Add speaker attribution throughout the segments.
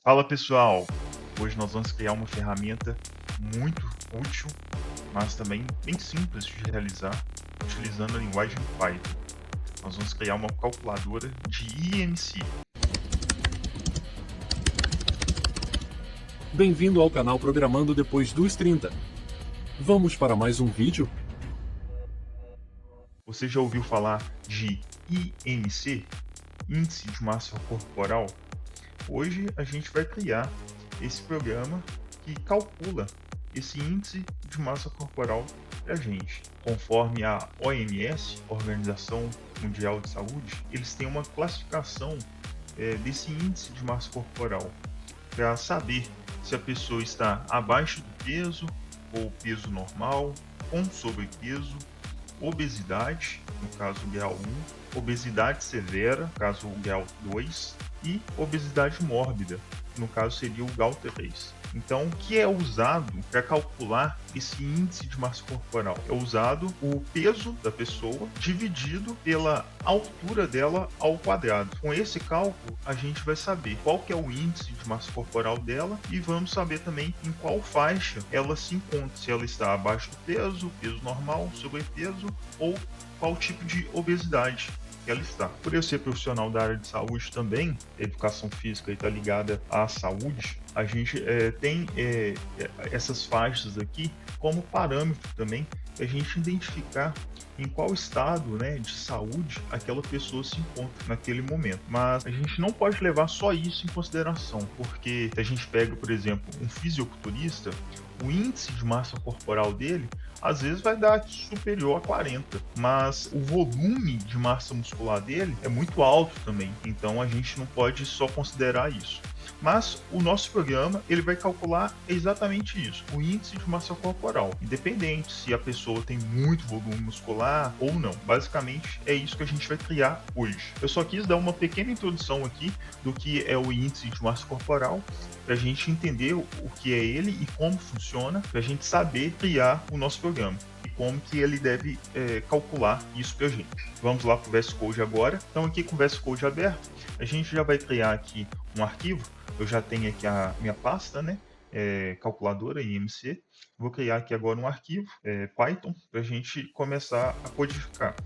Speaker 1: Fala pessoal, hoje nós vamos criar uma ferramenta muito útil, mas também bem simples de realizar, utilizando a linguagem Python. Nós vamos criar uma calculadora de IMC.
Speaker 2: Bem-vindo ao canal Programando Depois dos 30. Vamos para mais um vídeo?
Speaker 1: Você já ouviu falar de IMC, Índice de Massa Corporal? Hoje a gente vai criar esse programa que calcula esse índice de massa corporal para a gente. Conforme a OMS, Organização Mundial de Saúde, eles têm uma classificação desse índice de massa corporal para saber se a pessoa está abaixo do peso ou peso normal, com sobrepeso, obesidade, no caso grau 1, obesidade severa, caso grau 2, e obesidade mórbida, no caso seria o grau 3. Então, o que é usado para calcular esse índice de massa corporal? É usado o peso da pessoa dividido pela altura dela ao quadrado. Com esse cálculo, a gente vai saber qual que é o índice de massa corporal dela e vamos saber também em qual faixa ela se encontra, se ela está abaixo do peso, peso normal, sobrepeso ou qual tipo de obesidade ela está. Por eu ser profissional da área de saúde também, a educação física está ligada à saúde, a gente tem essas faixas aqui como parâmetro também para a gente identificar em qual estado, né, de saúde aquela pessoa se encontra naquele momento. Mas a gente não pode levar só isso em consideração, porque se a gente pega, por exemplo, um fisiculturista, o índice de massa corporal dele às vezes vai dar superior a 40, mas o volume de massa muscular dele é muito alto também, então a gente não pode só considerar isso. Mas o nosso programa ele vai calcular exatamente isso, o índice de massa corporal, independente se a pessoa tem muito volume muscular ou não. Basicamente é isso que a gente vai criar hoje. Eu só quis dar uma pequena introdução aqui do que é o índice de massa corporal, para a gente entender o que é ele e como funciona, para a gente saber criar o nosso programa e como que ele deve calcular isso para a gente. Vamos lá para o VS Code agora. Então aqui com o VS Code aberto, a gente já vai criar aqui um arquivo. Eu já tenho aqui a minha pasta, né? Calculadora IMC. Vou criar aqui agora um arquivo Python para a gente começar a codificar.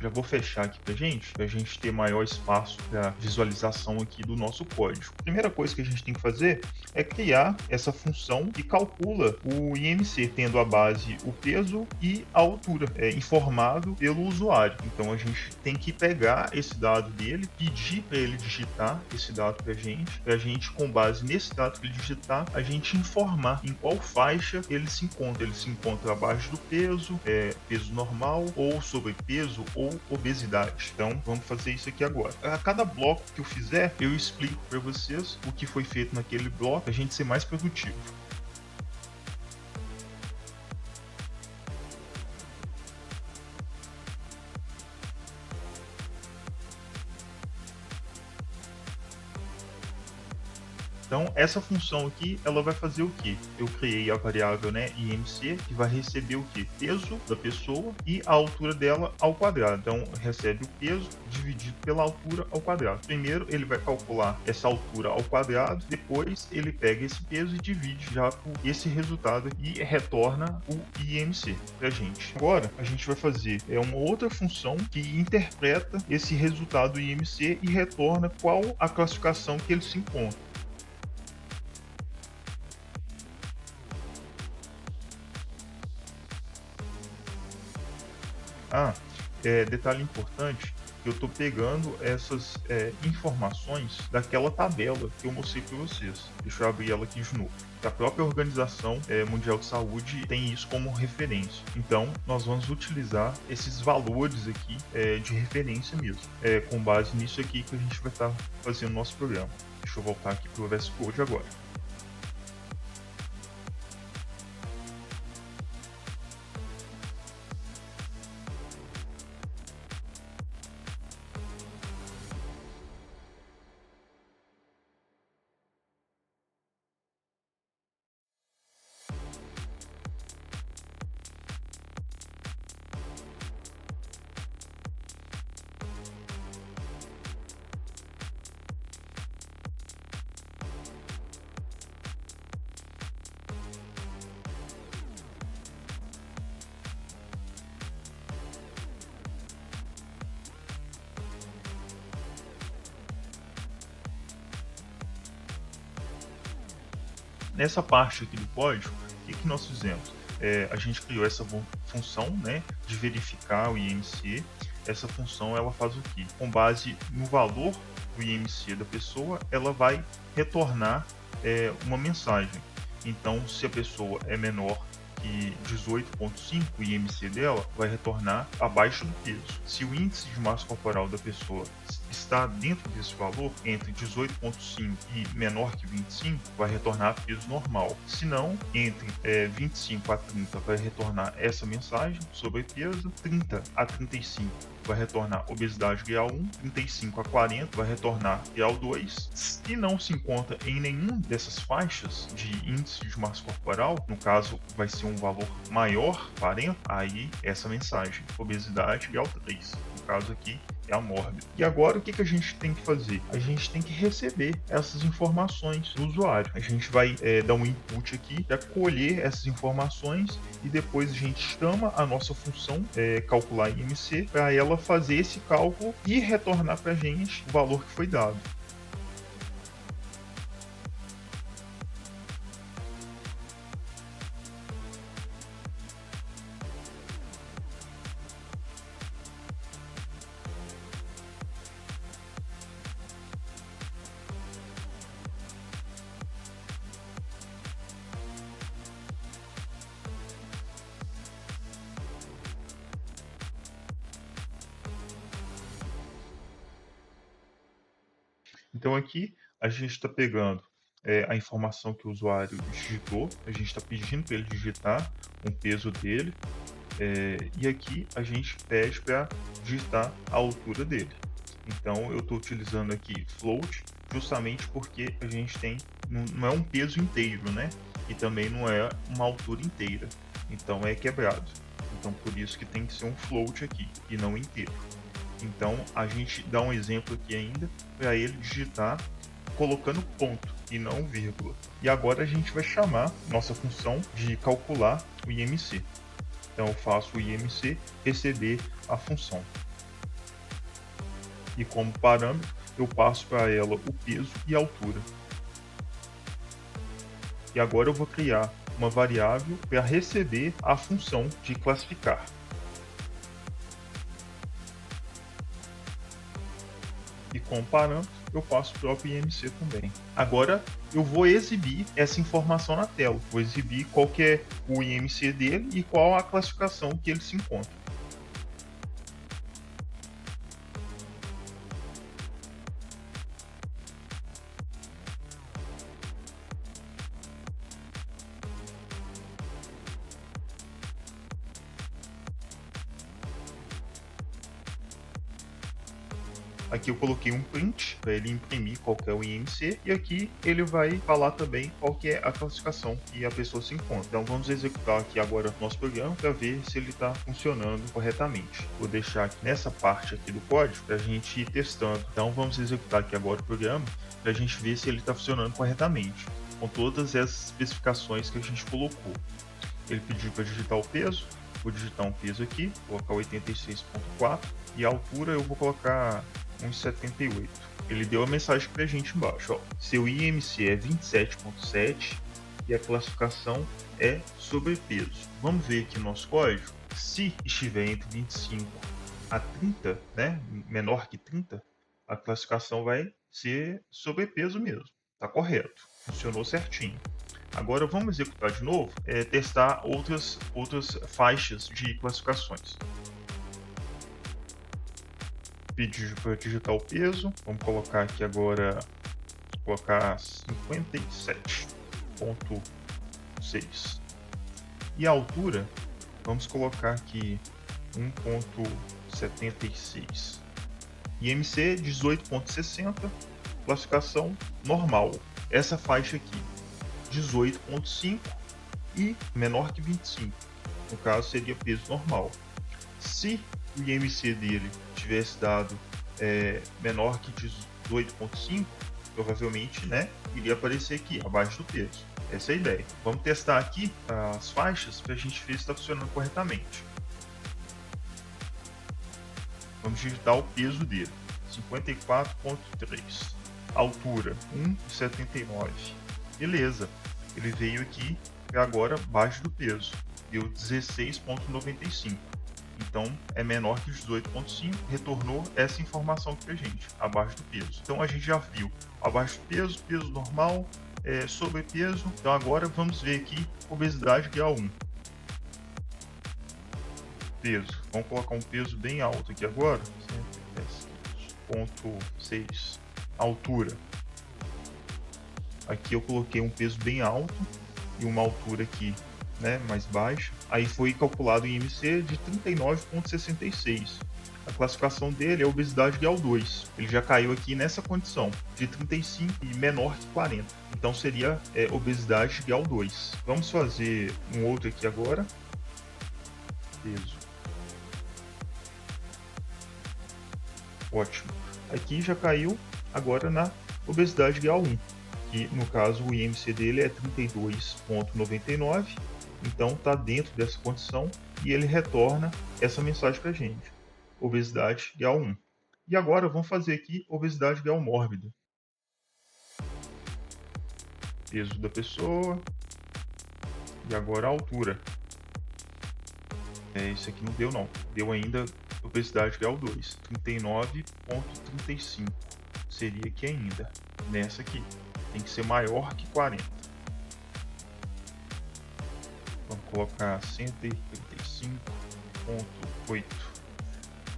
Speaker 1: Já vou fechar aqui para a gente ter maior espaço para visualização aqui do nosso código. A primeira coisa que a gente tem que fazer é criar essa função que calcula o IMC, tendo a base o peso e a altura, informado pelo usuário. Então a gente tem que pegar esse dado dele, pedir para ele digitar esse dado para a gente com base nesse dado que ele digitar, a gente informar em qual faixa ele se encontra. Ele se encontra abaixo do peso, peso normal ou sobrepeso ou obesidade. Então vamos fazer isso aqui agora. A cada bloco que eu fizer, eu explico para vocês o que foi feito naquele bloco, a gente ser mais produtivo. Então, essa função aqui, ela vai fazer o quê? Eu criei a variável, né, IMC, que vai receber o quê? Peso da pessoa e a altura dela ao quadrado. Então, recebe o peso dividido pela altura ao quadrado. Primeiro, ele vai calcular essa altura ao quadrado, depois ele pega esse peso e divide já por esse resultado e retorna o IMC pra gente. Agora, a gente vai fazer uma outra função que interpreta esse resultado IMC e retorna qual a classificação que ele se encontra. Detalhe importante, eu estou pegando essas informações daquela tabela que eu mostrei para vocês. Deixa eu abrir ela aqui de novo. A própria Organização Mundial de Saúde tem isso como referência. Então, nós vamos utilizar esses valores aqui de referência mesmo, com base nisso aqui que a gente vai estar fazendo nosso programa. Deixa eu voltar aqui para o VS Code agora. Nessa parte aqui do código, o que nós fizemos? A gente criou essa função, né, de verificar o IMC. Essa função ela faz o quê? Com base no valor do IMC da pessoa, ela vai retornar uma mensagem. Então, se a pessoa é menor que 18,5, o IMC dela vai retornar abaixo do peso. Se o índice de massa corporal da pessoa está dentro desse valor, entre 18,5 e menor que 25, vai retornar peso normal. Se não, entre 25 a 30 vai retornar essa mensagem, sobrepeso, 30 a 35 vai retornar obesidade grau 1, 35 a 40 vai retornar grau 2. Se não se encontra em nenhum dessas faixas de índice de massa corporal, no caso vai ser um valor maior, 40, aí essa mensagem, obesidade grau 3. No caso aqui é a mórbida. E agora o que a gente tem que fazer? A gente tem que receber essas informações do usuário. A gente vai dar um input aqui para colher essas informações e depois a gente chama a nossa função calcular IMC para ela fazer esse cálculo e retornar para a gente o valor que foi dado. Então aqui a gente está pegando a informação que o usuário digitou, a gente está pedindo para ele digitar um peso dele, e aqui a gente pede para digitar a altura dele. Então eu estou utilizando aqui float justamente porque a gente tem, não é um peso inteiro, né? E também não é uma altura inteira, então é quebrado. Então por isso que tem que ser um float aqui e não inteiro. Então a gente dá um exemplo aqui ainda para ele digitar colocando ponto e não vírgula. E agora a gente vai chamar nossa função de calcular o IMC. Então eu faço o IMC receber a função. E como parâmetro eu passo para ela o peso e a altura. E agora eu vou criar uma variável para receber a função de classificar. E como parâmetro, eu passo o próprio IMC também. Agora, eu vou exibir essa informação na tela. Vou exibir qual que é o IMC dele e qual a classificação que ele se encontra. Aqui eu coloquei um print para ele imprimir qual que é o IMC e aqui ele vai falar também qual que é a classificação que a pessoa se encontra. Então vamos executar aqui agora o nosso programa para ver se ele está funcionando corretamente. Vou deixar aqui nessa parte aqui do código para a gente ir testando. Então vamos executar aqui agora o programa para a gente ver se ele está funcionando corretamente com todas essas especificações que a gente colocou. Ele pediu para digitar o peso, vou digitar um peso aqui, vou colocar 86,4 e a altura eu vou colocar 1,78. Ele deu a mensagem pra gente embaixo, ó. Seu IMC é 27,7 e a classificação é sobrepeso. Vamos ver aqui no nosso código. Se estiver entre 25 a 30, né, menor que 30, a classificação vai ser sobrepeso mesmo. Tá correto, funcionou certinho. Agora vamos executar de novo, testar outras faixas de classificações. Pedir para digitar o peso, vamos colocar aqui agora, colocar 57,6 e a altura, vamos colocar aqui 1,76, IMC 18,60, classificação normal, essa faixa aqui 18,5 e menor que 25, no caso seria peso normal. Se o IMC dele tivesse dado menor que 18,5, provavelmente, né, iria aparecer aqui, abaixo do peso. Essa é a ideia. Vamos testar aqui as faixas para a gente ver se está funcionando corretamente. Vamos digitar o peso dele, 54,3. Altura, 1,79. Beleza. ele veio aqui e agora abaixo do peso, deu 16,95. Então é menor que os 18,5, retornou essa informação para a gente, abaixo do peso. Então a gente já viu abaixo do peso, peso normal, sobrepeso. Então agora vamos ver aqui obesidade grau 1. Peso, vamos colocar um peso bem alto aqui agora, 110,6. Altura, aqui eu coloquei um peso bem alto e uma altura aqui, né, mais baixa. Aí foi calculado o IMC de 39,66. A classificação dele é obesidade grau 2. Ele já caiu aqui nessa condição de 35 e menor que 40. Então seria obesidade grau 2. Vamos fazer um outro aqui agora. Peso. Ótimo. Aqui já caiu agora na obesidade grau 1. Que no caso o IMC dele é 32,99. Então está dentro dessa condição e ele retorna essa mensagem para a gente. Obesidade grau 1. E agora vamos fazer aqui obesidade grau mórbida. Peso da pessoa. E agora a altura. Isso aqui não deu não. Deu ainda obesidade grau 2. 39,35. Seria aqui ainda. Nessa aqui. Tem que ser maior que 40. Vamos colocar 135,8.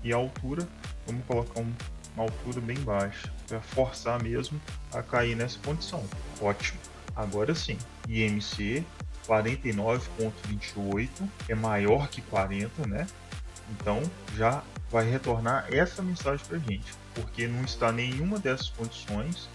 Speaker 1: E a altura, vamos colocar uma altura bem baixa, para forçar mesmo a cair nessa condição. Ótimo. Agora sim, IMC 49,28 é maior que 40, né? Então já vai retornar essa mensagem para a gente, porque não está em nenhuma dessas condições.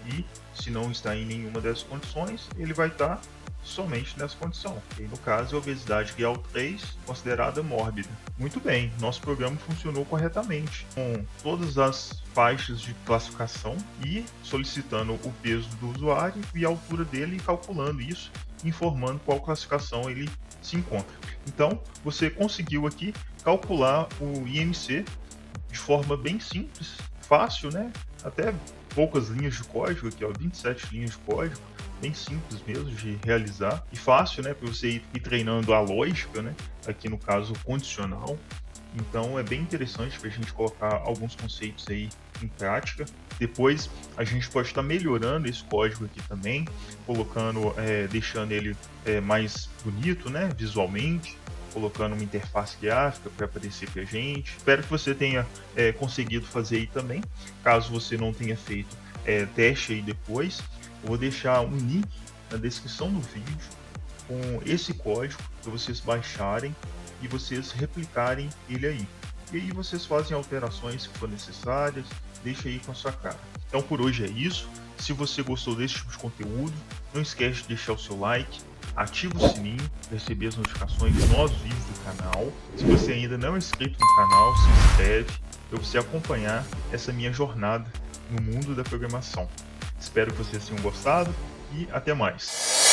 Speaker 1: E se não está em nenhuma dessas condições, ele vai estar somente nessa condição. E no caso, a obesidade grau 3, considerada mórbida. Muito bem, nosso programa funcionou corretamente, com todas as faixas de classificação e solicitando o peso do usuário e a altura dele e calculando isso, informando qual classificação ele se encontra. Então, você conseguiu aqui calcular o IMC de forma bem simples, fácil, né? Até poucas linhas de código aqui, ó, 27 linhas de código, bem simples mesmo de realizar e fácil, né, para você ir treinando a lógica, né, aqui no caso condicional. Então é bem interessante para a gente colocar alguns conceitos aí em prática. Depois a gente pode estar melhorando esse código aqui também, colocando, deixando ele mais bonito, né, visualmente, colocando uma interface gráfica para aparecer para a gente. Espero que você tenha conseguido fazer aí também. Caso você não tenha feito, teste aí depois. Eu vou deixar um link na descrição do vídeo com esse código para vocês baixarem e vocês replicarem ele aí. E aí vocês fazem alterações que for necessárias, deixa aí com a sua cara. Então por hoje é isso. Se você gostou desse tipo de conteúdo, não esquece de deixar o seu like, ativa o sininho para receber as notificações de novos vídeos do canal. Se você ainda não é inscrito no canal, se inscreve para você acompanhar essa minha jornada no mundo da programação. Espero que vocês tenham gostado e até mais.